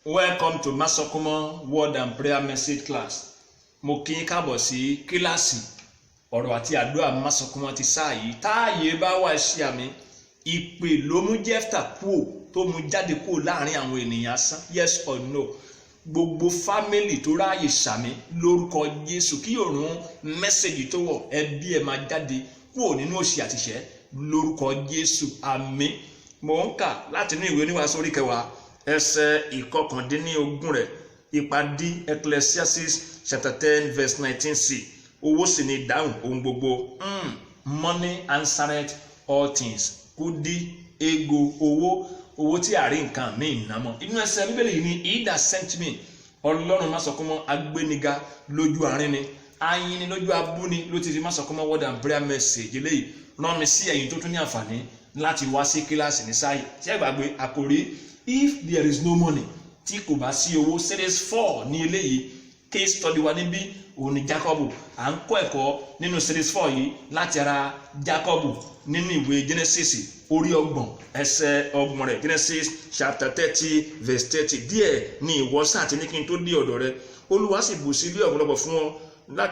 Welcome to Masokumo Word and Prayer Message Class. Mo kí yín káàbọ̀ sí kíláàsì ọ̀rọ̀ àti àdúrà Masokumo ti sáà yìí. Táàyè bá wà ṣe àmì ìpè ló mú Jẹ́fítà kúò tó mú jáde kúò láàrin àwọn ènìyàn asán. Yes or no? Gbogbo fámìlì tó ráàyè ṣàmì lórúkọ Jésù kí òrùn mẹ́sẹ̀gì tó wọ̀ ẹbí ẹ̀ máa jáde kúò nínú òṣì àtìṣẹ́ lórúkọ Jésù. Àmín. Mo ń kà láti inú ìwé Oníwàásù orí 10 ẹsẹ̀ ìkọkàndínlógún rẹ̀ ìpàdé Ecclesiastes chapter 10 verse 19c. Owó sì ni ìdáhùn ohun gbogbo. Money answereth all things. Kúdí ego owó tí a rí nǹkan míì nàmọ́. Inú ẹsẹ̀ Bíbélì yìí ni he that sent me. Ọlọ́run Masokumo agbéniga lójú àárín ni ayin ni lójú abúni ló ti fi Masokumo Word and Prayer Message eléyìí rán mi sí ẹ̀yin tó tún ní àǹfààní láti wá sí kíláàsì ní sáyé. Tí ẹ gbàgbé àkòrí if there is no money, tí kò bá sí owó. Series 4 ní eléyìí case study wa níbí òun ni Jacob. À ń kọ́ ẹ̀kọ́ nínú series 4 yìí láti ara Jacob nínú ìwé Genesis orí 30 ẹsẹ̀ 30 rẹ̀. Genesis chapter 30 verse 30. Díẹ̀ ni ìwọ sáà ti ní kí n tó dé ọ̀dọ̀ rẹ. Olúwa sì bù sí ilé ọ̀pọ̀lọpọ̀ fún ọ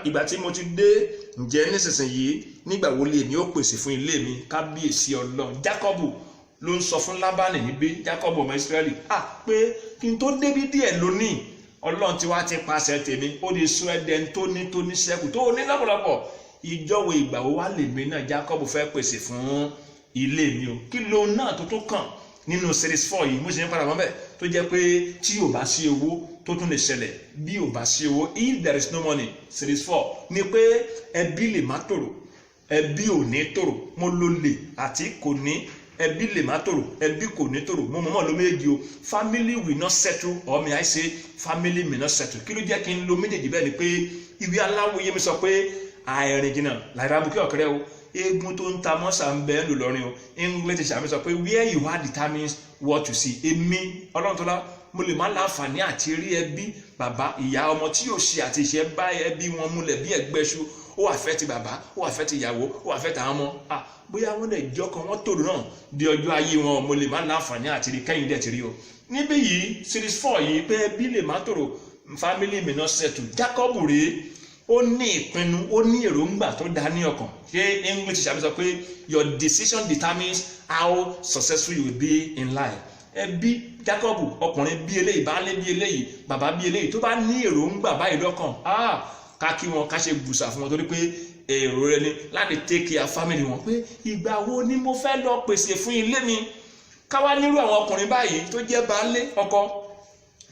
ìgbà tí mo ti dé. Ǹjẹ́ nísinsìnyí nígbà wo lè ní ó pèsè fún ilé mi? Kábíyèsí Ọlọ́run. Jacob ló ń sọ fún Lábánì níbí, Jacob ọmọ Israẹli, pé kí n tó débi díẹ̀ lónìí Ọlọ́run tí wàá ti pàṣẹ tèmi ó di sọ ẹdẹ tó ní sẹ́kù tó ní lọ́pọ̀lọpọ̀. Ìjọwọ́ ìgbà wo wá lèmi náà Jacob fẹ́ pèsè fún ilé mi o? Kí ló náà tó kàn nínú series 4 yìí? Mo ṣe ń padà mọ́ bẹ́ẹ̀ tó jẹ́ pé tí ò bá sí owó tó tún lè ṣẹlẹ̀ bí ò bá sí owó. If there is no money, series 4 ni pé ẹbí lè má tòrò, ẹbí ò ní tòrò. Mo lo lè àti kò ní. Ẹbí lè má tòrò, ẹbí kò ní tòrò. Mo mọ̀ ló méjì o. Family will not settle, or may I say family may not settle. Kí ló jẹ́ kí n lo méjèèjì bẹ́ẹ̀ ni pé ìwé Aláwòye mi sọ pé àìrìn jìnnà láìra bukẹ́ ọ̀kẹ́rẹ́ o. Eégún tó ń ta mọ́sà ń bẹ́ẹ̀ lò lọ́rin o. English ṣàmì sọ pé where you are determines what you see. Èmi Ọlọ́run tó lá mo lè má láǹfààní àti rí ẹbí bàbá ìyá ọmọ tí yóò ṣe àti ìṣe bá ẹbí wọn múlẹ̀ bí ẹgbẹ́ṣu. Ó wà fẹ́ ti bàbá, ó wà fẹ́ ti ìyàwó, ó wà fẹ́ tàwọn ọmọ. Bóyá wọ́n lè jọ kan wọ́n tòrò náà di ọjọ́ ayé wọn. Mo lè má láǹfààní àti rí kẹ́yìn dẹ̀ ti rí o. Níbí yìí series 4 yìí pé ẹbí lè má tòrò, family may not settle. Jacob rèé ó ní ìpinnu, ó ní èròǹgbà tó dá ní ọkàn. Ṣé English ṣàbí sọ pé your decision determines how successful you will be in life. Ẹbí Jacob ọkùnrin bí eléyìí, baálé bí eléyìí, bàbá bí eléyìí tó bá ní èròǹgbà báyìí lọ́kàn, ká kí wọn ká ṣe gbùsà fún wọn torí pé èrò rẹ ni láti take care family wọn pé ìgbà wo ni mo fẹ́ lọ pèsè fún ilé mi. Káwá nírú àwọn ọkùnrin báyìí tó jẹ́ baálé ọkọ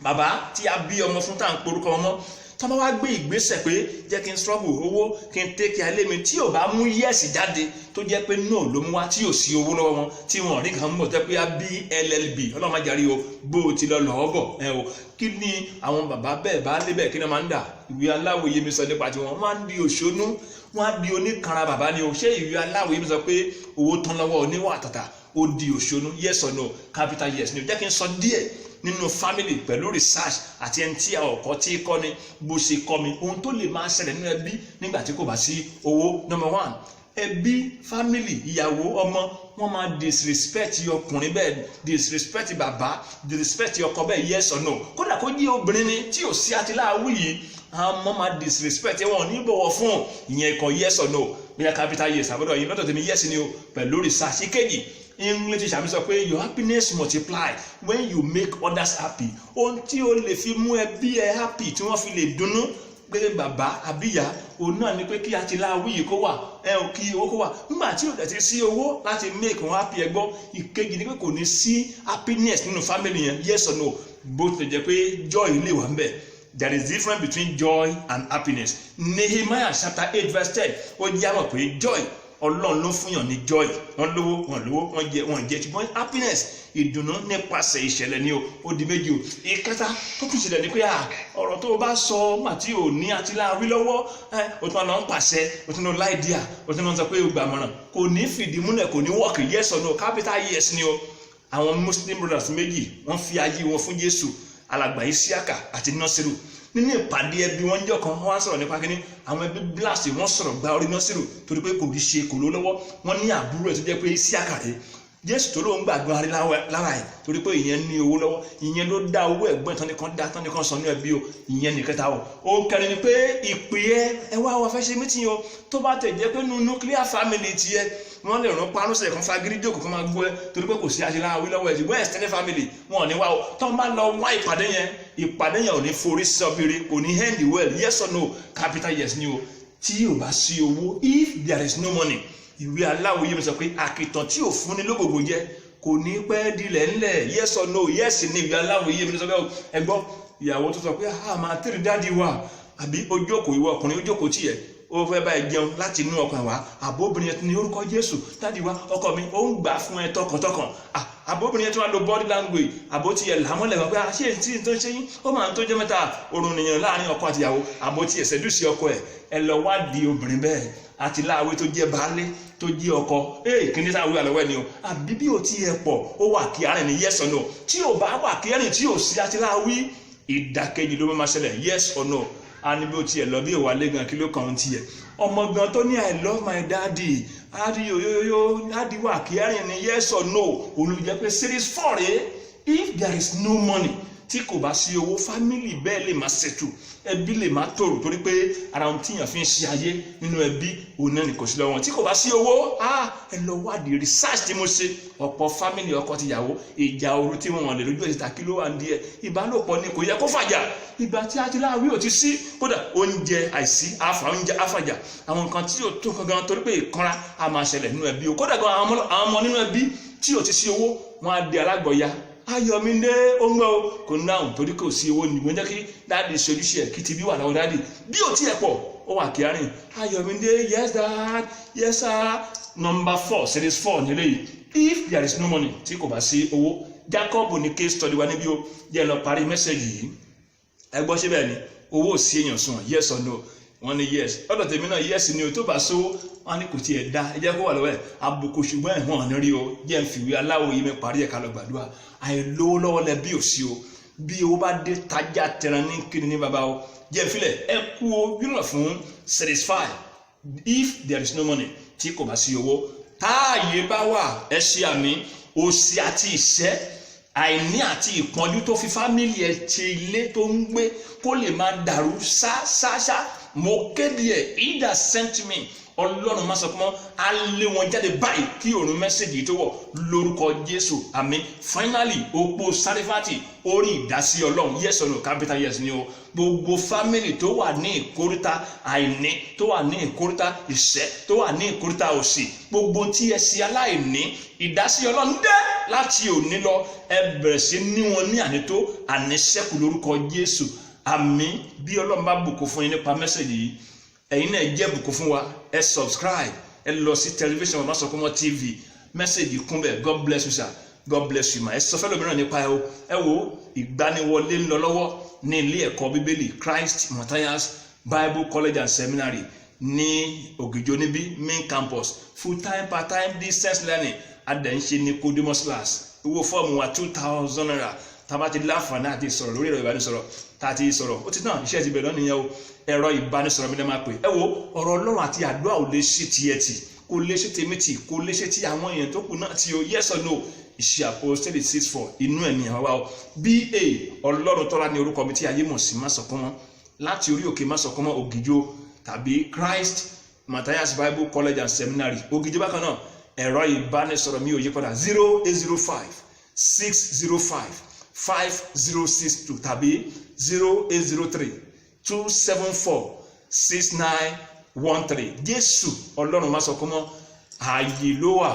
bàbá tí a bí ọmọ fún tá à ń porúkọ ọmọ tó bá wá gbé ìgbésẹ̀ pé jẹ́ kí n struggle owó kí n take care ilé mi tí ò bá mú yẹ́sì jáde tó jẹ́ pé náà ló mú wá tí ò sí owó lọ́wọ́ wọn tí wọn rí kan mọ̀ tẹ́ pé a bí LLB ọlọ́mọ jàre o bó o ti lọ lọ́ọ́ bọ̀ o. Kí ni àwọn bàbá bẹ́ẹ̀ bá lé bẹ́ẹ̀ kí ni wọ́n máa ń dà? Ìwé Aláwòye mi sọ nípa tí wọ́n máa ń di òṣónú, wọ́n á di oníkanra bàbá ni o. Ṣé ìwé Aláwòye mi sọ pé owó tán lọ́wọ́ oníwà àtàtà ó di òṣónú? Yes or no? Capital yes ni o. Jẹ́ kí n sọ díẹ̀ nínú family pẹ̀lú research àti ẹni tí àwọn ọkọ tí kọ́ ni bó ṣe kọ́ mi ohun tó lè máa ṣẹlẹ̀ nínú ẹbí nígbà tí kò bá sí owó. Number 1, ẹbí family ìyàwó ọmọ wọn máa disrespect ọkùnrin bẹ́ẹ̀, disrespect bàbá, disrespect ọkọ bẹ́ẹ̀. Yes or no? Kódà kó jẹ́ obìnrin ni tí ò sí àtìláwí yìí àwọn ọmọ máa disrespect wọn ní bọ̀wọ̀ fún ìyẹn kan. Yes or no? Bóyá capital yes àbọ̀dọ̀ yìí lọ́dọ̀ tèmi yes ni o pẹ̀lú research. Ìkejì English ṣàmì sọ pé your happiness multiply when you make others happy. Ohun tí o lè fi mú ẹbí ẹ happy tí wọ́n fi lè dunnú pé bàbá àbíyá òun náà ni pé kí àtìláwí yìí kó wà kí owó kó wà. Nígbà tí o dẹ̀ ti sí owó láti make wọn happy ẹ gbọ́. Ìkejì ni pé kò ní sí happiness nínú family yẹn. Yes or no? Bó tilẹ̀ jẹ́ pé joy lè wà ń bẹ̀. There is difference between joy and happiness. Nehemiah chapter 8 verse 10 ó jẹ́ àmọ̀ pé joy Ọlọ́run ló fún yàn ní joy. Wọ́n lówó wọ́n jẹ ṣùgbọ́n happiness ìdùnnú nípasẹ̀ ìṣẹ̀lẹ̀ ni o. Ó di méjì o. Ìkẹta tó tún ṣẹlẹ̀ ni pé ọ̀rọ̀ tó bá sọ màtí ò ní àtìláwí lọ́wọ́ o tún lọ ń pàṣẹ o tún lọ láìdíà o tún lọ sọ pé o gbà mọ̀ràn kò ní fìdí múlẹ̀ kò ní work. Yes or no? Capital yes ni o. Àwọn Muslim brothers méjì wọ́n fi ayé wọn fún Jésù, alàgbà Isiaka àti Nasiru. Nínú ìpàdé ẹbí wọn jọ kan wọ́n sọ̀rọ̀ nípa kíní àwọn ẹbí blast wọ́n sọ̀rọ̀ gba orí Nasiru torí pé kò rí ṣe kò ló lọ́wọ́. Wọ́n ní àbúrò ẹ̀ tó jẹ́ pé Isiaka rẹ̀ Jésù tó lóun gbàgbọ́ arí lára ẹ̀ torí pé ìyẹn ní owó lọ́wọ́, ìyẹn ló dá owó ẹ̀gbọ́n tán nìkan sọ ní ẹbí o, ìyẹn nìkẹta o. Ó kẹrin ni pé ìpè ẹ wá wá fẹ́ ṣe mítìn o, tó bá tẹ̀ jẹ́ pé nínú nuclear family tiẹ̀ wọ́n lè rán parúnṣẹ́ kan fagídí jókòó kan máa gbọ́ ẹ torí pé kò sí aṣèláwí lọ́wọ́ ẹ̀ ṣùgbọ́n extended family wọn ò ní wá o. tó ń bá lọ wá ìpàdé yẹn ò ní forí sọ́bìrì, kò ní end well, yes or no, capital yes ni o. Tí ò bá sí owó, if there is no money, ìwé Aláwòye mi sọ pé àkìtàn tí ò fúnni lógógó jẹ kò ní pẹ́ dilẹ̀ ńlẹ̀, yes or no, yes ni ìwé Aláwòye mi sọ pé ẹ gbọ́ ìyàwó tó sọ pé máa tẹ̀lé dáàdi wa àbí ojókòó ìwọ ọkùnrin ojókòó tiẹ̀ ó fẹ́ bá ẹ jẹun láti inú ọkàn wa, àbóbìnrin yẹn ní orúkọ Jésù dáàdi wa ọkọ mi ó ń gbà fún ẹ tọkàntọkàn, àbóbìnrin yẹn tó wá lo body language àbótí ẹ làmọ́lẹ̀ wọn pé ṣé tí tó ń ṣe yín ó máa ń tó jẹ́ mẹ́ta òrùn nìyẹn láàrin ọkọ àtìyàwó, àbótí ẹ ṣẹ́dúsí ọkọ ẹ lọ wádìí obìnrin bẹ́ẹ̀ àti láàwé tó jẹ́ baálé tó jẹ́ ọkọ kíní táwọn wíwà lọ́wọ́ ẹ ni o, àbí bí o ti ẹ pọ̀ ó wà kí arìn ní yes or no. Tí o bá wà kí arìn tí o sí àti láàwí ìdàkejì ló máa ṣẹlẹ̀, yes or no. A ní bí o tiẹ̀ lọ bí ìwà lẹ́gàn kí ló kàn ń tiẹ̀. Ọmọ gan tó ní I love my daddy adi yoyoyo daddy wà kí arìn ní yes or no. Olùjẹ́ pé series 4 rèé, if there is no money, tí kò bá sí owó family bẹ́ẹ̀ lè máa ṣètò, ẹbí lè máa tòrò torí pé ara ohun tíyàn fi ń ṣe ayé nínú ẹbí òun náà ní kò sí lọ́wọ́ wọn. Tí kò bá sí owó ẹ lọ wádìí research tí mo ṣe, ọ̀pọ̀ family ọkọ tìyàwó ìjà òru tí wọn lè lójú ẹ̀sìta kí ló wà ní díẹ̀, ìbálòpọ̀ ni kò yẹ kó fàjà. Ìgbà tí Ajíláwí ò ti sí, kódà oúnjẹ àìsí oúnjẹ àfàjà, àwọn nǹkan tí ò tó gangan torí pé ìkanra á máa ṣẹlẹ̀ nínú ẹbí o. Kódà gan àwọn ọmọ nínú ẹbí tí ò ti sí owó wọn á di alágbọ̀ya. Ayọ̀mídé ọmọ kò náà torí kò sí owó nìgbọ́n jẹ́ kí dáàdì ṣojúṣe ẹ̀ kí ti bí wà lọ́wọ́ dáàdì bí ò tí ẹ̀ pọ̀ ó wà kí arìn. Ayọ̀mídé yes dad yes sir. Number 4 series 4 nílé yìí, if there is no money, tí kò bá sí owó. Jacob ní case study wa níbí o, jẹ́ lọ parí message yìí. Ẹ gbọ́ ṣé bẹ́ẹ̀ ni owó ò sí èèyàn sùn yes or no. Wọ́n ní yes, ọ̀dọ̀ tèmi náà yes ni o, tó bá sówó wọ́n ní kò tiẹ̀ dá ẹ jẹ́ kó wà lọ́wọ́ ẹ̀ àbùkù ṣùgbọ́n ẹ̀hún ní rí o. Jẹ́ ń fìwé Aláwòye mi parí ẹ̀ka lọ gbàdúrà. Àìlówó lọ́wọ́ lẹ bí ò sí o, bí owó bá dé tajà tẹran ní kíni ní bàbá o. Jẹ́ ìfilẹ̀ ẹ kú o yúnà fún series 5 if there is no money, tí kò bá sí owó. Táàyè bá wà ẹ ṣe àmì òṣì àti ìṣẹ́ àìní àti ìpọ́njú tó fi fámìlì ẹ̀ ti ilé tó ń gbé kó lè máa dàrú ṣáṣáṣá. Mo kéde ẹ̀ ìdá sent me Ọlọ́run máa sọ pé á lé wọn jáde báyìí kí òrùn mẹ́sẹ̀gì tó wọ̀ lórúkọ Jésù àmín. Finally opó Sárífátì orí ìdásí Ọlọ́run yes or no, capital yes ni o. Gbogbo fámìlì tó wà ní ìkóríta àìní, tó wà ní ìkóríta ìṣẹ́, tó wà ní ìkóríta òṣì, gbogbo tí ẹ ṣe aláìní, ìdásí Ọlọ́run dé láti òní lọ. Ẹ bẹ̀rẹ̀ sí ní wọn ní ànító àníṣẹ́kù lórúkọ Jésù àmín. Bí Ọlọ́run bá bùkún fún yín nípa mẹ́sẹ̀gì yìí, ẹ̀yin náà jẹ́ bùkún fún wa, ẹ subscribe, ẹ lọ sí tẹlifíṣàn Mama Sokoma TV, mẹ́sẹ̀gì kún bẹ́ẹ̀. God bless you sir, God bless you ma. Ẹ sọ fẹ́ lómìnira nípa ẹ wo ìgbaniwọlé ń lọ lọ́wọ́ ní ilé ẹ̀kọ́ Bíbélì Christ Matthias Bible College and Seminary ní Ògìjò níbí main campus, full time part time distance learning adẹ̀ńṣe ní Nicodemus class. Owó fọ́ọ̀mù wa 2,000 naira. Tábà ti láǹfààní àti ìsọ̀rọ̀ lórí ẹ̀rọ ìbánisọ̀rọ̀ tá a ti sọ̀rọ̀ ó ti tán, iṣẹ́ ti bẹ̀rẹ̀ lọ́nìyẹn o. Ẹ̀rọ ìbánisọ̀rọ̀ mi lè máa pè. Ẹ wo ọ̀rọ̀ Ọlọ́run àti àdúrà ò lè ṣe tiẹ̀ tì, kò lè ṣe tèmi tì, kò lè ṣe ti àwọn èèyàn tó kù náà tí o yes or no. Ìṣe Àpọ́stélì 6:4 inú ẹ̀ ní àwa o. BA Ọlọ́run tọ́lá ní orúkọ mi tí ayé mọ̀ sí Masokoma láti orí òkè Masokoma Ògìjò tàbí Christ Matthias Bible College and Seminary Ògìjò. Bákan náà ẹ̀rọ ìbánisọ̀rọ̀ mi ò yí padà 0805 605 5062 tàbí 0803 274 6913. Jésù Ọlọ́run Masokoma ààyè ló wà.